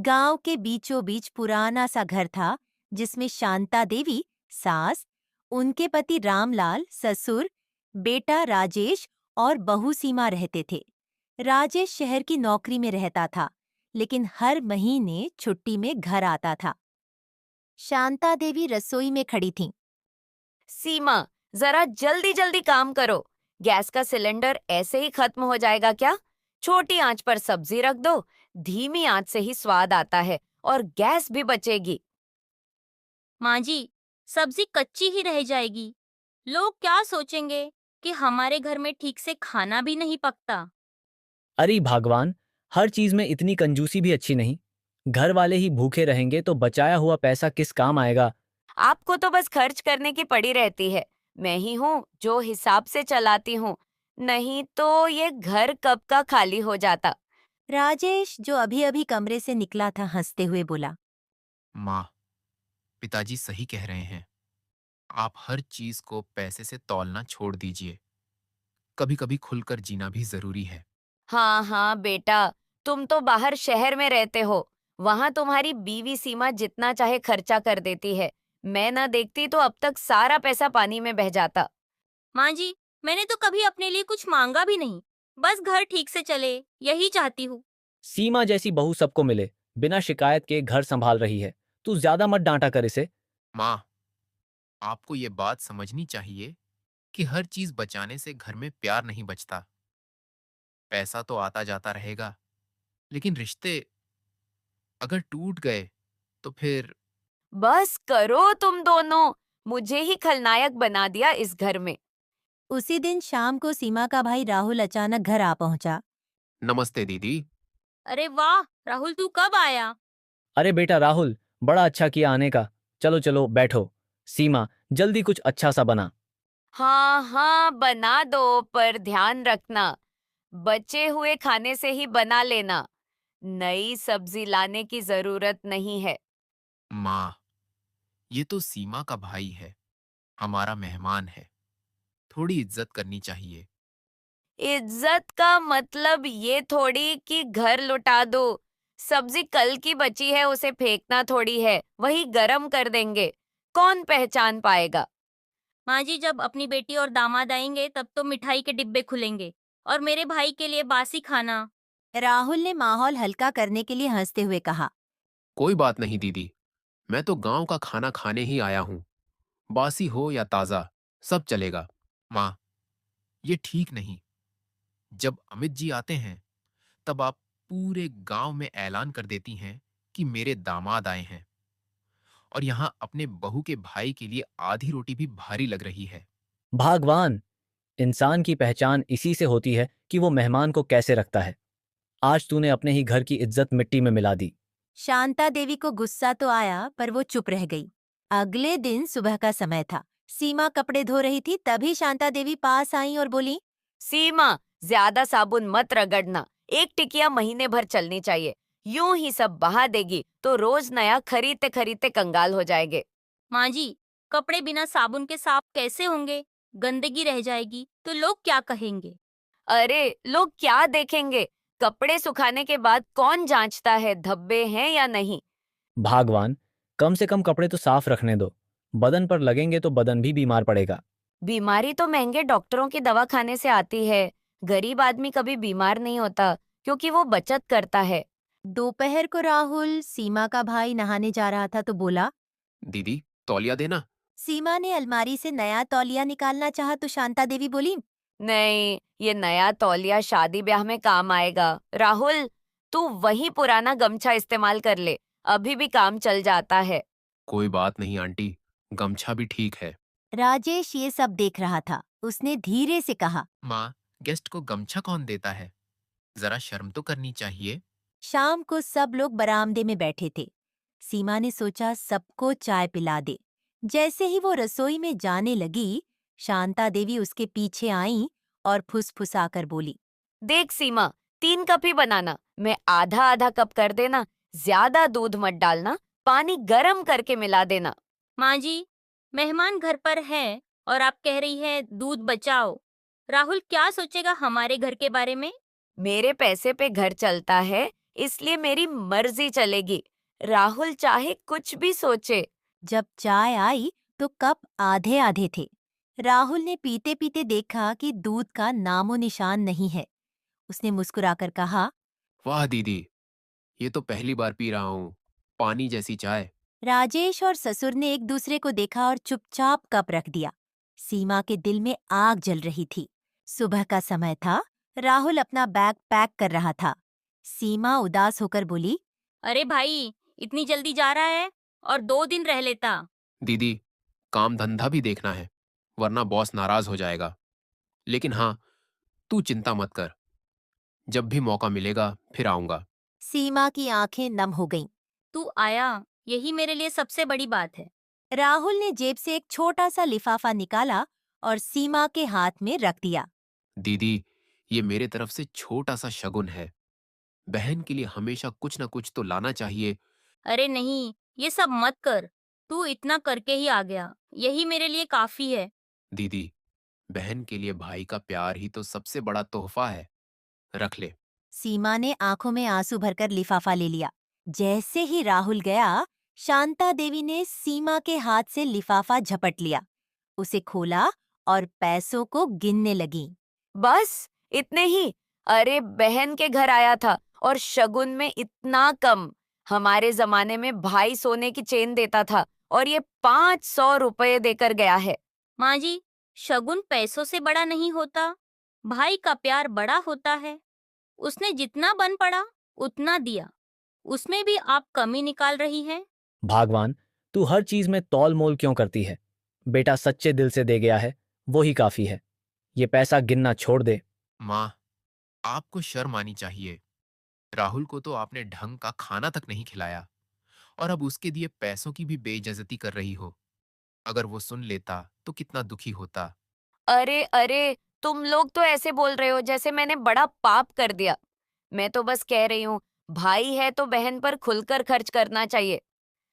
गांव के बीचों बीच पुराना सा घर था जिसमें शांता देवी सास, उनके पति रामलाल ससुर, बेटा राजेश और बहू सीमा रहते थे। राजेश शहर की नौकरी में रहता था, लेकिन हर महीने छुट्टी में घर आता था। शांता देवी रसोई में खड़ी थीं। सीमा, जरा जल्दी जल्दी काम करो। गैस का सिलेंडर ऐसे ही खत्म हो जाएगा क्या? छोटी आंच पर सब्जी रख दो। धीमी आंच से ही स्वाद आता है और गैस भी बचेगी। माँ जी, सब्जी कच्ची ही रह जाएगी। लोग क्या सोचेंगे कि हमारे घर में ठीक से खाना भी नहीं पकता। अरे भगवान, हर चीज में इतनी कंजूसी भी अच्छी नहीं। घर वाले ही भूखे रहेंगे तो बचाया हुआ पैसा किस काम आएगा। आपको तो बस खर्च करने की पड़ी रहती है। मैं ही हूँ जो हिसाब से चलाती हूँ, नहीं तो ये घर कब का खाली हो जाता। राजेश, जो अभी अभी कमरे से निकला था, हंसते हुए बोला। माँ, पिताजी सही कह रहे हैं। आप हर चीज को पैसे से तौलना छोड़ दीजिए। कभी कभी खुलकर जीना भी जरूरी है। हाँ हाँ बेटा, तुम तो बाहर शहर में रहते हो। वहाँ तुम्हारी बीवी सीमा जितना चाहे खर्चा कर देती है। मैं ना देखती तो अब तक सारा पैसा पानी में बह जाता। माँ जी, मैंने तो कभी अपने लिए कुछ मांगा भी नहीं। बस घर ठीक से चले, यही चाहती हूँ। सीमा जैसी बहू सबको मिले, बिना शिकायत के घर संभाल रही है। तू ज्यादा मत डांटा कर इसे। माँ, आपको ये बात समझनी चाहिए कि हर चीज बचाने से घर में प्यार नहीं बचता। पैसा तो आता जाता रहेगा, लेकिन रिश्ते अगर टूट गए तो फिर। बस करो तुम दोनों, मुझे ही खलनायक बना दिया इस घर में। उसी दिन शाम को सीमा का भाई राहुल अचानक घर आ पहुंचा। नमस्ते दीदी। अरे वाह, राहुल तू कब आया? अरे बेटा राहुल, बड़ा अच्छा किया आने का। चलो चलो बैठो। सीमा, जल्दी कुछ अच्छा सा बना। हाँ हाँ बना दो, पर ध्यान रखना बचे हुए खाने से ही बना लेना। नई सब्जी लाने की जरूरत नहीं है। माँ, ये तो सीमा का भाई है, हमारा मेहमान है। थोड़ी इज्जत करनी चाहिए। इज्जत का मतलब ये थोड़ी कि घर लुटा दो। सब्जी कल की बची है, उसे फेंकना थोड़ी है, वही गरम कर देंगे। कौन पहचान पाएगा? माँ जी, जब अपनी बेटी और दामाद आएंगे तब तो मिठाई के डिब्बे खुलेंगे और मेरे भाई के लिए बासी खाना। राहुल ने माहौल हल्का करने के लिए हंसते हुए कहा। कोई बात नहीं दीदी, मैं तो गांव का खाना खाने ही आया हूँ। बासी हो या ताजा, सब चलेगा। माँ, ये ठीक नहीं। जब अमित जी आते हैं तब आप पूरे गांव में ऐलान कर देती हैं कि मेरे दामाद आए हैं, और यहाँ अपने बहू के भाई के लिए आधी रोटी भी भारी लग रही है। भगवान, इंसान की पहचान इसी से होती है कि वो मेहमान को कैसे रखता है। आज तूने अपने ही घर की इज्जत मिट्टी में मिला दी। शांता देवी को गुस्सा तो आया, पर वो चुप रह गई। अगले दिन सुबह का समय था। सीमा कपड़े धो रही थी, तभी शांता देवी पास आई और बोली। सीमा, ज्यादा साबुन मत रगड़ना। एक टिकिया महीने भर चलनी चाहिए। यूं ही सब बहा देगी तो रोज नया खरीदते खरीदते कंगाल हो जाएंगे। माँ जी, कपड़े बिना साबुन के साफ कैसे होंगे? गंदगी रह जाएगी तो लोग क्या कहेंगे? अरे लोग क्या देखेंगे? कपड़े सुखाने के बाद कौन जांचता है धब्बे हैं या नहीं? भगवान, कम से कम कपड़े तो साफ रखने दो। बदन पर लगेंगे तो बदन भी बीमार पड़ेगा। बीमारी तो महंगे डॉक्टरों की दवा खाने से आती है। गरीब आदमी कभी बीमार नहीं होता क्योंकि वो बचत करता है। दोपहर को राहुल, सीमा का भाई, नहाने जा रहा था तो बोला। दीदी, तौलिया देना। सीमा ने अलमारी से नया तौलिया निकालना चाहा तो शांता देवी बोली। नहीं, ये नया तौलिया शादी ब्याह में काम आएगा। राहुल, तू वही पुराना गमछा इस्तेमाल कर ले, अभी भी काम चल जाता है। कोई बात नहीं आंटी, गमछा भी ठीक है। राजेश ये सब देख रहा था। उसने धीरे से कहा। माँ, गेस्ट को गमछा कौन देता है? जरा शर्म तो करनी चाहिए। शाम को सब लोग बरामदे में बैठे थे। सीमा ने सोचा सबको चाय पिला दे। जैसे ही वो रसोई में जाने लगी, शांता देवी उसके पीछे आई और फुसफुसाकर बोली। देख सीमा, 3 कप ही बनाना। मैं आधा आधा कप कर देना। ज्यादा दूध मत डालना, पानी गरम करके मिला देना। माँ जी, मेहमान घर पर है और आप कह रही है दूध बचाओ। राहुल क्या सोचेगा हमारे घर के बारे में? मेरे पैसे पे घर चलता है इसलिए मेरी मर्जी चलेगी। राहुल चाहे कुछ भी सोचे। जब चाय आई तो कप आधे आधे थे। राहुल ने पीते पीते देखा कि दूध का नामो निशान नहीं है। उसने मुस्कुराकर कहा, वाह दीदी, ये तो पहली बार पी रहा हूँ, पानी जैसी चाय। राजेश और ससुर ने एक दूसरे को देखा और चुपचाप कप रख दिया। सीमा के दिल में आग जल रही थी। सुबह का समय था। राहुल अपना बैग पैक कर रहा था। सीमा उदास होकर बोली, अरे भाई, इतनी जल्दी जा रहा है? और 2 दिन रह लेता। दीदी, काम धंधा भी देखना है, वरना बॉस नाराज हो जाएगा। लेकिन हाँ, तू चिंता मत कर, जब भी मौका मिलेगा फिर आऊंगा। सीमा की आंखें नम हो गईं। तू आया, यही मेरे लिए सबसे बड़ी बात है। राहुल ने जेब से एक छोटा सा लिफाफा निकाला और सीमा के हाथ में रख दिया। दीदी, ये मेरे तरफ से छोटा सा शगुन है। बहन के लिए हमेशा कुछ न कुछ तो लाना चाहिए। अरे नहीं, ये सब मत कर। तू इतना करके ही आ गया, यही मेरे लिए काफी है। दीदी, बहन के लिए भाई का प्यार ही तो सबसे बड़ा तोहफा है। रख ले। सीमा ने आंखों में आंसू भरकर लिफाफा ले लिया। जैसे ही राहुल गया, शांता देवी ने सीमा के हाथ से लिफाफा झपट लिया, उसे खोला और पैसों को गिनने लगी। बस इतने ही? अरे बहन के घर आया था और शगुन में इतना कम। हमारे जमाने में भाई सोने की चेन देता था और ये 500 रुपए देकर गया है। माँ जी, शगुन पैसों से बड़ा नहीं होता, भाई का प्यार बड़ा होता है। उसने जितना बन पड़ा उतना दिया, उसमें भी आप कमी निकाल रही हैं। भागवान, तू हर चीज में तौल मोल क्यों करती है? बेटा सच्चे दिल से दे गया है, वो ही काफी है। ये पैसा गिनना छोड़ दे। माँ, आपको शर्म आनी चाहिए। राहुल को तो आपने ढंग का खाना तक नहीं खिलाया और अब उसके दिए पैसों की भी बेइज्जती कर रही हो। अगर वो सुन लेता तो कितना दुखी होता। अरे अरे, तुम लोग तो ऐसे बोल रहे हो जैसे मैंने बड़ा पाप कर दिया। मैं तो बस कह रही हूँ, भाई है तो बहन पर खुलकर खर्च करना चाहिए।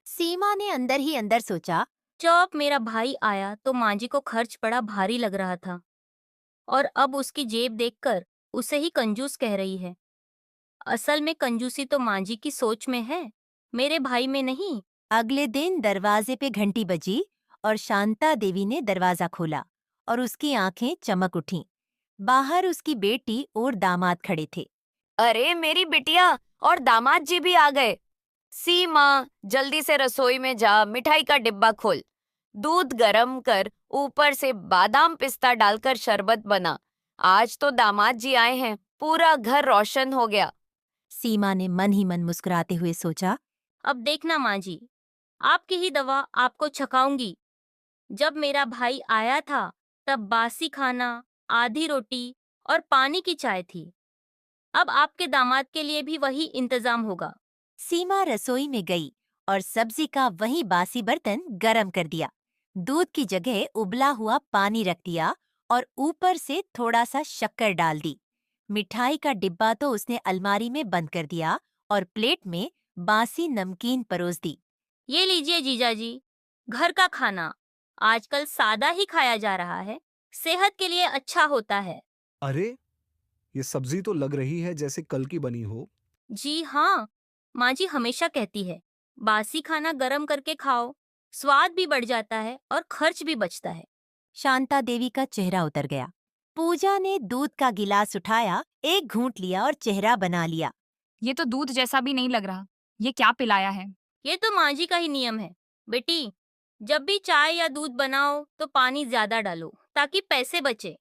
सीमा ने अंदर ही अंदर सोचा, जब मेरा भाई आया तो माँ जी को खर्च बड़ा भारी लग रहा था, और अब उसकी जेब देखकर उसे ही कंजूस कह रही है। असल में कंजूसी तो माँ जी की सोच में है, मेरे भाई में नहीं। अगले दिन दरवाजे पे घंटी बजी और शांता देवी ने दरवाजा खोला और उसकी आंखें चमक उठीं। बाहर उसकी बेटी और दामाद खड़े थे। अरे मेरी बिटिया और दामाद जी भी आ गए। सीमा, जल्दी से रसोई में जा, मिठाई का डिब्बा खोल, दूध गरम कर, ऊपर से बादाम पिस्ता डालकर शरबत बना। आज तो दामाद जी आए हैं, पूरा घर रोशन हो गया। सीमा ने मन ही मन मुस्कुराते हुए सोचा, अब देखना माँ जी, आपकी ही दवा आपको छकाऊंगी। जब मेरा भाई आया था तब बासी खाना, आधी रोटी और पानी की चाय थी। अब आपके दामाद के लिए भी वही इंतजाम होगा। सीमा रसोई में गई और सब्जी का वही बासी बर्तन गरम कर दिया। दूध की जगह उबला हुआ पानी रख दिया और ऊपर से थोड़ा सा शक्कर डाल दी। मिठाई का डिब्बा तो उसने अलमारी में बंद कर दिया और प्लेट में बासी नमकीन परोस दी। ये लीजिए जीजा जी, घर का खाना। आजकल सादा ही खाया जा रहा है, सेहत के लिए अच्छा होता है। अरे, ये सब्जी तो लग रही है जैसे कल की बनी हो। जी हाँ, माँ जी हमेशा कहती है, बासी खाना गरम करके खाओ, स्वाद भी बढ़ जाता है और खर्च भी बचता है। शांता देवी का चेहरा उतर गया। पूजा ने दूध का गिलास उठाया, एक घूंट लिया और चेहरा बना लिया। ये तो दूध जैसा भी नहीं लग रहा। ये क्या पिलाया है? ये तो माँ जी का ही नियम है। बेटी, जब भी चाय या दूध बनाओ तो पानी ज्यादा डालो ताकि पैसे बचे।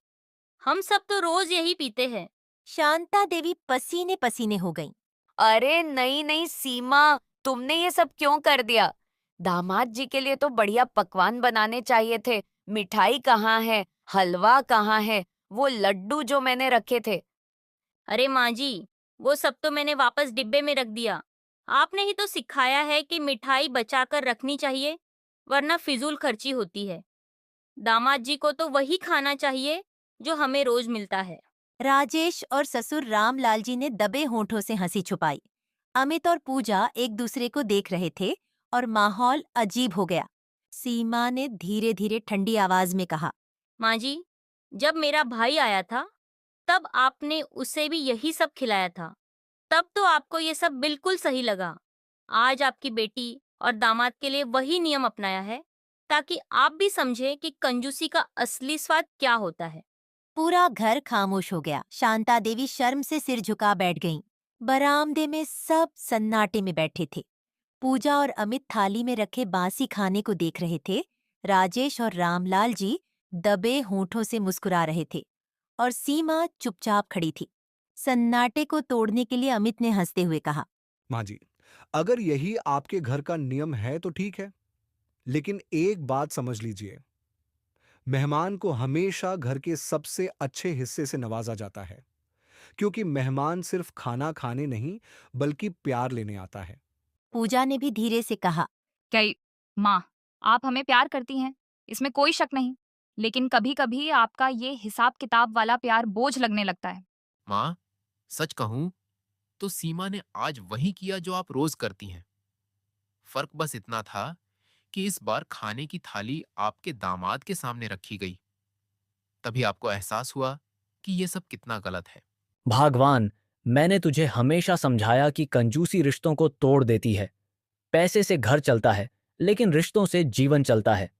हम सब तो रोज यही पीते हैं। शांता देवी पसीने पसीने हो गईं। अरे नहीं नहीं सीमा, तुमने ये सब क्यों कर दिया? दामाद जी के लिए तो बढ़िया पकवान बनाने चाहिए थे। मिठाई कहाँ है? हलवा कहाँ है? वो लड्डू जो मैंने रखे थे। अरे माँ जी, वो सब तो मैंने वापस डिब्बे में रख दिया। आपने ही तो सिखाया है कि मिठाई बचाकर रखनी चाहिए, वरना फिजूल खर्ची होती है। दामाद जी को तो वही खाना चाहिए जो हमें रोज मिलता है। राजेश और ससुर रामलाल जी ने दबे होठों से हंसी छुपाई। अमित और पूजा एक दूसरे को देख रहे थे और माहौल अजीब हो गया। सीमा ने धीरे धीरे ठंडी आवाज में कहा, माँ जी, जब मेरा भाई आया था तब आपने उसे भी यही सब खिलाया था। तब तो आपको ये सब बिल्कुल सही लगा। आज आपकी बेटी और दामाद के लिए वही नियम अपनाया है, ताकि आप भी समझे कि कंजूसी का असली स्वाद क्या होता है। पूरा घर खामोश हो गया। शांता देवी शर्म से सिर झुका बैठ गईं। बरामदे में सब सन्नाटे में बैठे थे। पूजा और अमित थाली में रखे बासी खाने को देख रहे थे। राजेश और रामलाल जी दबे होठों से मुस्कुरा रहे थे और सीमा चुपचाप खड़ी थी। सन्नाटे को तोड़ने के लिए अमित ने हंसते हुए कहा, माँ जी, अगर यही आपके घर का नियम है तो ठीक है, लेकिन एक बात समझ लीजिए, मेहमान को हमेशा घर के सबसे अच्छे हिस्से से नवाजा जाता है, क्योंकि मेहमान सिर्फ खाना खाने नहीं, बल्कि प्यार लेने आता है। पूजा ने भी धीरे से कहा, क्या माँ, आप हमें प्यार करती हैं, इसमें कोई शक नहीं। लेकिन कभी कभी आपका ये हिसाब किताब वाला प्यार बोझ लगने लगता है। माँ, सच कहूं तो सीमा ने आज वही किया जो आप रोज करती हैं। फर्क बस इतना था कि इस बार खाने की थाली आपके दामाद के सामने रखी गई। तभी आपको एहसास हुआ कि ये सब कितना गलत है। भागवान, मैंने तुझे हमेशा समझाया कि कंजूसी रिश्तों को तोड़ देती है। पैसे से घर चलता है, लेकिन रिश्तों से जीवन चलता है।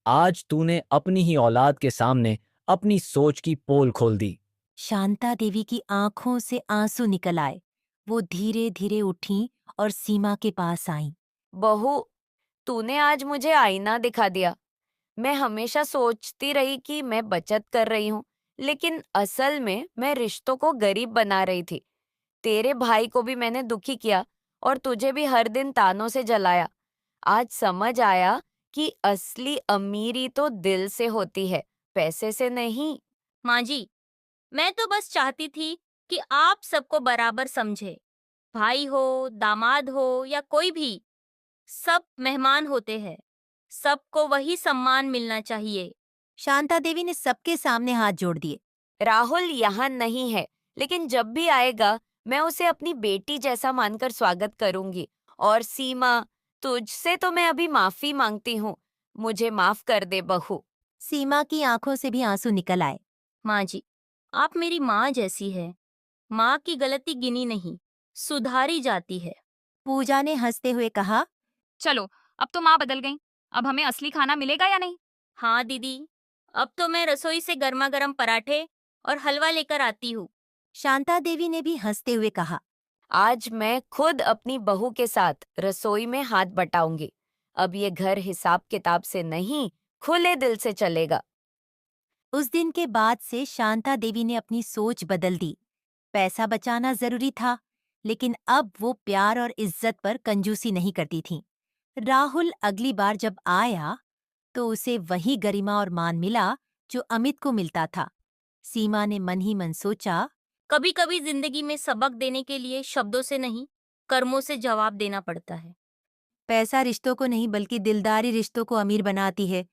आज तूने अपनी ही औलाद के सामने अपनी सोच की पोल खोल दी। शांता देवी की आंखों से आंसू निकल आए। वो धीरे धीरे उठी और सीमा के पास आईं। बहू, तूने आज मुझे आईना दिखा दिया। मैं हमेशा सोचती रही कि मैं बचत कर रही हूँ, लेकिन असल में मैं रिश्तों को गरीब बना रही थी। तेरे भाई को भी मैंने दुखी किया और तुझे भी हर दिन तानों से जलाया। आज समझ आया कि असली अमीरी तो दिल से होती है, पैसे से नहीं। माँ जी, मैं तो बस चाहती थी कि आप सबको बराबर समझे। भाई हो, दामाद हो या कोई भी, सब मेहमान होते हैं। सबको वही सम्मान मिलना चाहिए। शांता देवी ने सबके सामने हाथ जोड़ दिए। राहुल यहाँ नहीं है, लेकिन जब भी आएगा मैं उसे अपनी बेटी जैसा मानकर स्वागत करूंगी। और सीमा, तुझसे तो मैं अभी माफी मांगती हूँ। मुझे माफ कर दे बहू। सीमा की आंखों से भी आंसू निकल आए। माँ जी, आप मेरी माँ जैसी है। माँ की गलती गिनी नहीं, सुधारी जाती है। पूजा ने हंसते हुए कहा, चलो, अब तो माँ बदल गई। अब हमें असली खाना मिलेगा या नहीं? हाँ दीदी, अब तो मैं रसोई से गर्मा गर्म पराठे और हलवा लेकर आती हूँ। शांता देवी ने भी हंसते हुए कहा, आज मैं खुद अपनी बहू के साथ रसोई में हाथ बटाऊंगी। अब ये घर हिसाब किताब से नहीं, खुले दिल से चलेगा। उस दिन के बाद से शांता देवी ने अपनी सोच बदल दी। पैसा बचाना जरूरी था, लेकिन अब वो प्यार और इज्जत पर कंजूसी नहीं करती थीं। राहुल अगली बार जब आया तो उसे वही गरिमा और मान मिला जो अमित को मिलता था। सीमा ने मन ही मन सोचा, कभी कभी जिंदगी में सबक देने के लिए शब्दों से नहीं, कर्मों से जवाब देना पड़ता है। पैसा रिश्तों को नहीं बल्कि दिलदारी रिश्तों को अमीर बनाती है।